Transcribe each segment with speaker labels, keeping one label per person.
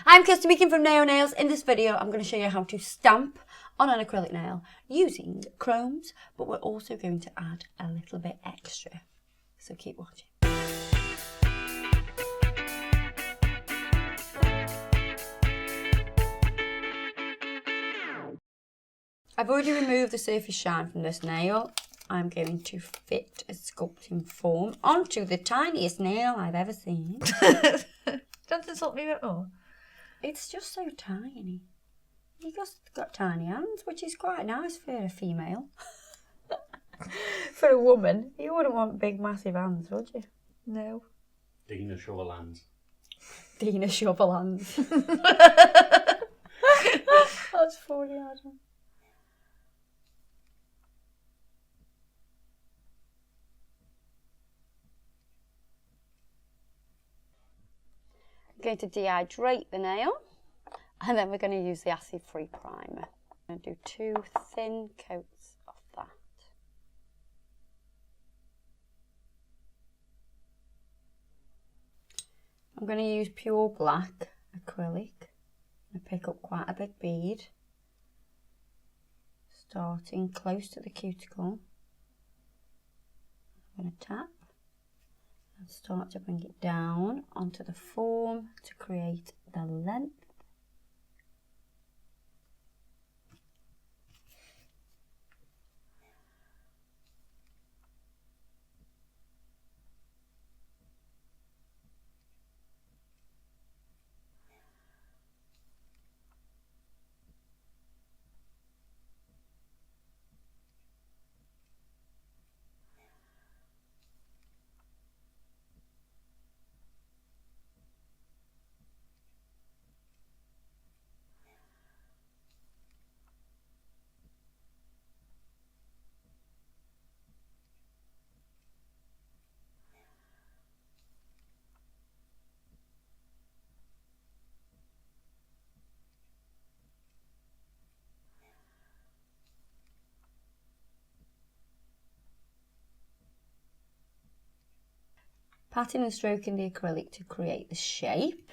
Speaker 1: I'm Kirsty Meakin from Nao Nails. In this video, I'm going to show you how to stamp on an acrylic nail using chromes, but we're also going to add a little bit extra. So keep watching. I've already removed the surface shine from this nail. I'm going to fit a sculpting form onto the tiniest nail I've ever seen.
Speaker 2: Don't insult me at all.
Speaker 1: It's just so tiny. You just got tiny hands, which is quite nice for a female.
Speaker 2: For a woman, you wouldn't want big, massive hands, would you? No.
Speaker 3: Dina shovel hands.
Speaker 1: Dina shovel hands.
Speaker 2: That's funny, Adam.
Speaker 1: I'm going to dehydrate the nail, and then we're going to use the acid-free primer. I'm going to do 2 thin coats of that. I'm going to use pure black acrylic. I pick up quite a big bead, starting close to the cuticle. I'm going to tap and start to bring it down onto the form to create the length. Patting and stroking the acrylic to create the shape.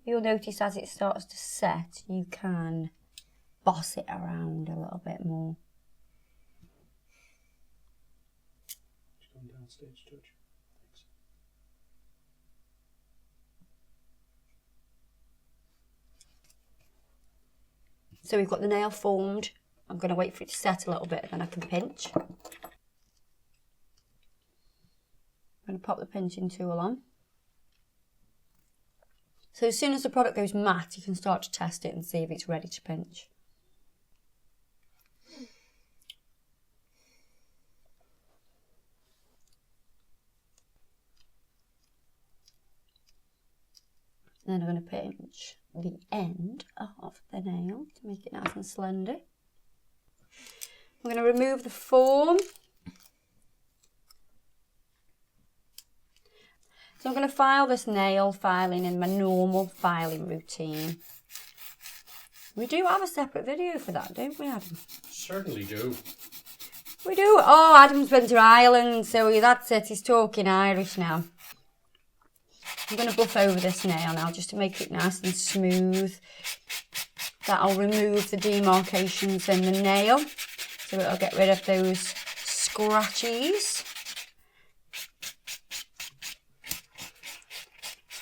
Speaker 1: You'll notice as it starts to set, you can boss it around a little bit more.
Speaker 3: Just going down stage touch. Thanks.
Speaker 1: So we've got the nail formed. I'm going to wait for it to set a little bit, then I can pinch. I'm going to pop the pinching tool on. So as soon as the product goes matte, you can start to test it and see if it's ready to pinch. Then I'm going to pinch the end of the nail to make it nice and slender. I'm going to remove the form. So I'm going to file this nail filing in my normal filing routine. We do have a separate video for that, don't we, Adam?
Speaker 3: Certainly do.
Speaker 1: We do. Oh, Adam's been to Ireland, so that's it. He's talking Irish now. I'm going to buff over this nail now just to make it nice and smooth. That'll remove the demarcations in the nail, so it'll get rid of those scratchies.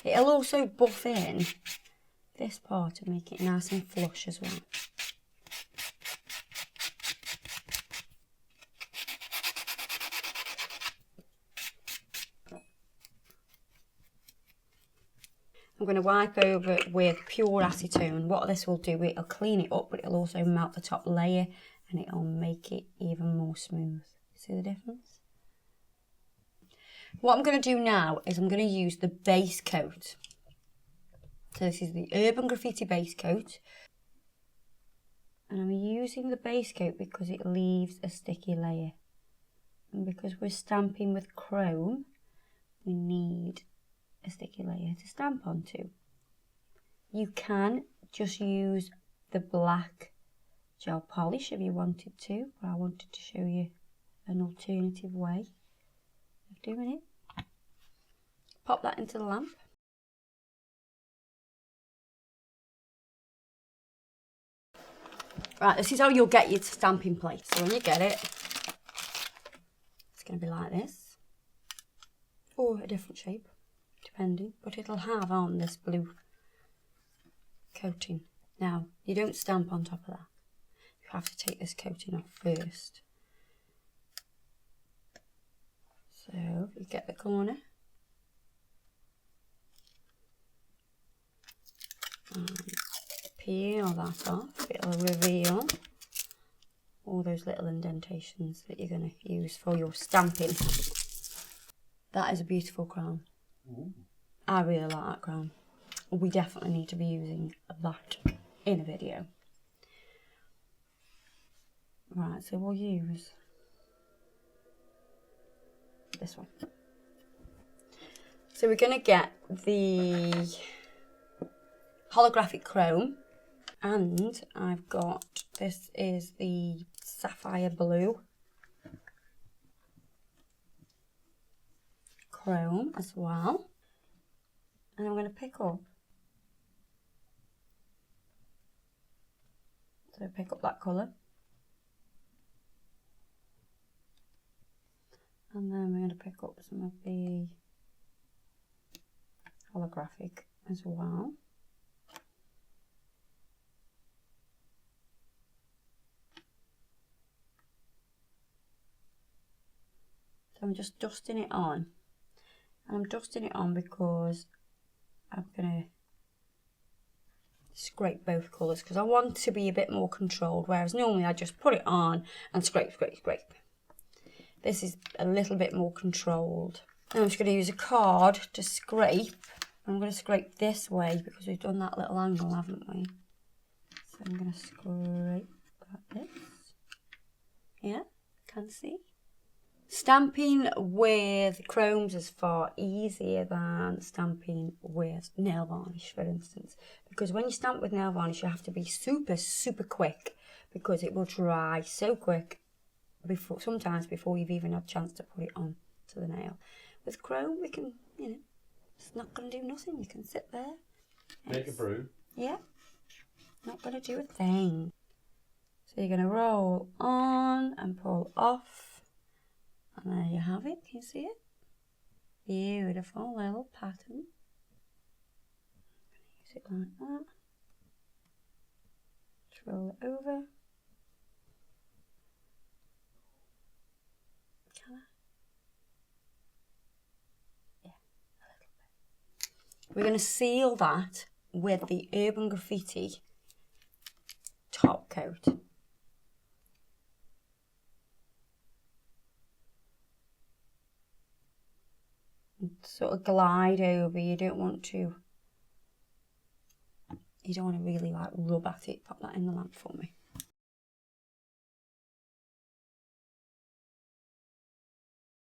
Speaker 1: It'll also buff in this part and make it nice and flush as well. I'm going to wipe over it with pure acetone. What this will do, it'll clean it up, but it'll also melt the top layer and it'll make it even more smooth. See the difference? What I'm going to do now is I'm going to use the base coat. So this is the Urban Graffiti base coat. And I'm using the base coat because it leaves a sticky layer. And because we're stamping with chrome, we need a sticky layer to stamp onto. You can just use the black gel polish if you wanted to, but I wanted to show you an alternative way of doing it. Pop that into the lamp. Right, this is how you'll get your stamping plate. So when you get it, it's going to be like this. Or a different shape, depending. But it'll have on this blue coating. Now, you don't stamp on top of that. You have to take this coating off first. So, you get the corner. And peel that off. It'll reveal all those little indentations that you're going to use for your stamping. That is a beautiful crown.
Speaker 3: Ooh.
Speaker 1: I really like that crown. We definitely need to be using that in a video. Right, so we'll use this one. So we're going to get the holographic chrome, and I've got, this is the sapphire blue chrome as well. And I'm going to pick up, that colour. And then we're going to pick up some of the holographic as well. So I'm just dusting it on. And I'm dusting it on because I'm going to scrape both colours because I want to be a bit more controlled, whereas normally I just put it on and scrape, scrape, scrape. This is a little bit more controlled. And I'm just going to use a card to scrape. I'm going to scrape this way because we've done that little angle, haven't we? So I'm going to scrape like this. Yeah, can see. Stamping with chromes is far easier than stamping with nail varnish, for instance. Because when you stamp with nail varnish, you have to be super, super quick because it will dry so quick, sometimes before you've even had a chance to put it on to the nail. With chrome, we can, you know, it's not going to do nothing. You can sit there.
Speaker 3: Make a brew.
Speaker 1: Yeah, not going to do a thing. So you're going to roll on and pull off. And there you have it, can you see it? Beautiful little pattern. Use it like that. Just roll it over. Can I? Yeah, a little bit. We're going to seal that with the Urban Graffiti top coat. Sort of glide over. You don't want to really like rub at it. Pop that in the lamp for me.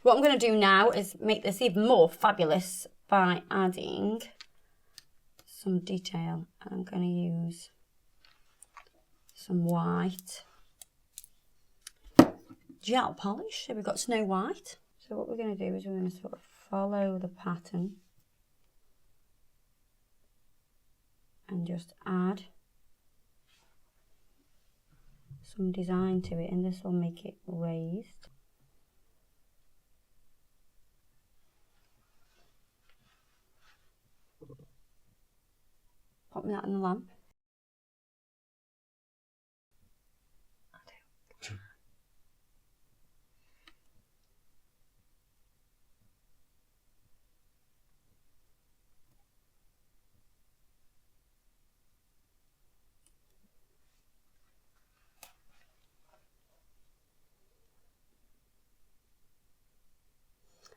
Speaker 1: What I'm going to do now is make this even more fabulous by adding some detail. I'm going to use some white gel polish. So we've got Snow White. So what we're going to do is we're going to sort of follow the pattern and just add some design to it, and this will make it raised. Pop me that in the lamp.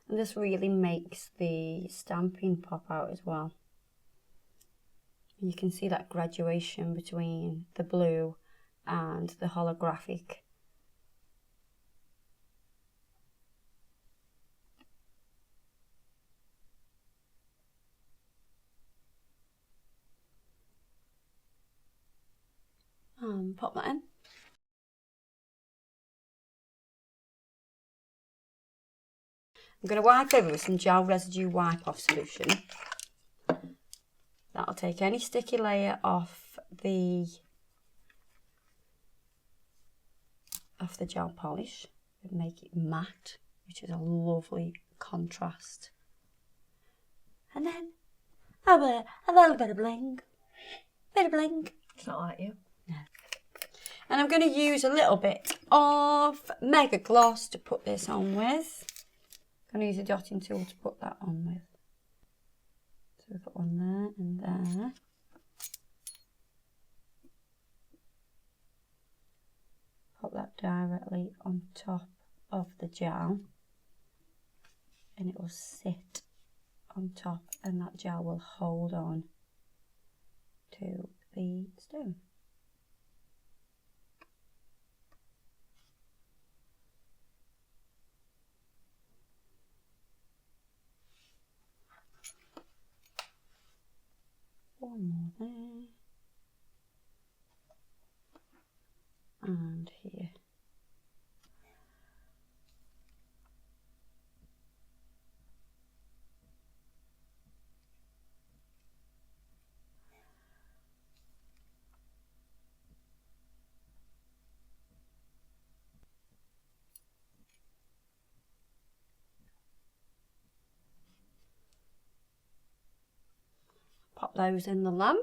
Speaker 1: And this really makes the stamping pop out as well. You can see that graduation between the blue and the holographic. Pop that in. I'm going to wipe over with some gel residue wipe-off solution. That'll take any sticky layer off the off the gel polish and make it matte, which is a lovely contrast. And then a little bit of bling. Bit of bling.
Speaker 2: It's not like you.
Speaker 1: No. And I'm going to use a little bit of Mega Gloss to put this on with. I'm going to use a dotting tool to put that on with. So we've got one there and there. Pop that directly on top of the gel. And it will sit on top, and that gel will hold on to the stone. One more there. And here. Pop those in the lamp.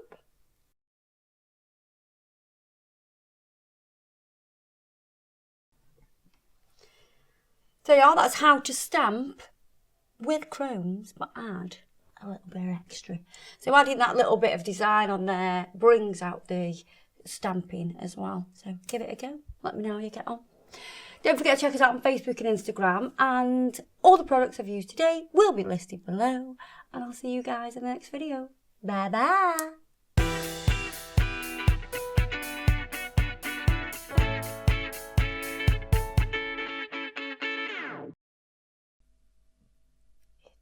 Speaker 1: So yeah, that's how to stamp with chromes, but add a little bit extra. So adding that little bit of design on there brings out the stamping as well. So give it a go. Let me know how you get on. Don't forget to check us out on Facebook and Instagram, and all the products I've used today will be listed below, and I'll see you guys in the next video. Bye bye.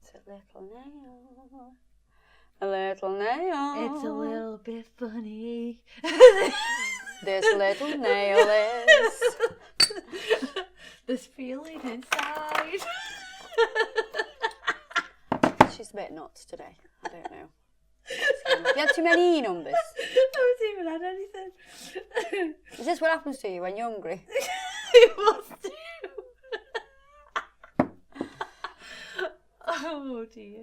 Speaker 1: It's a little nail. A little nail.
Speaker 2: It's a little bit funny.
Speaker 1: This little nail is.
Speaker 2: This feeling inside.
Speaker 1: She's a bit nuts today. I don't know. You had too many numbers.
Speaker 2: I haven't even had anything.
Speaker 1: Is this what happens to you when you're hungry?
Speaker 2: It must do. Oh dear.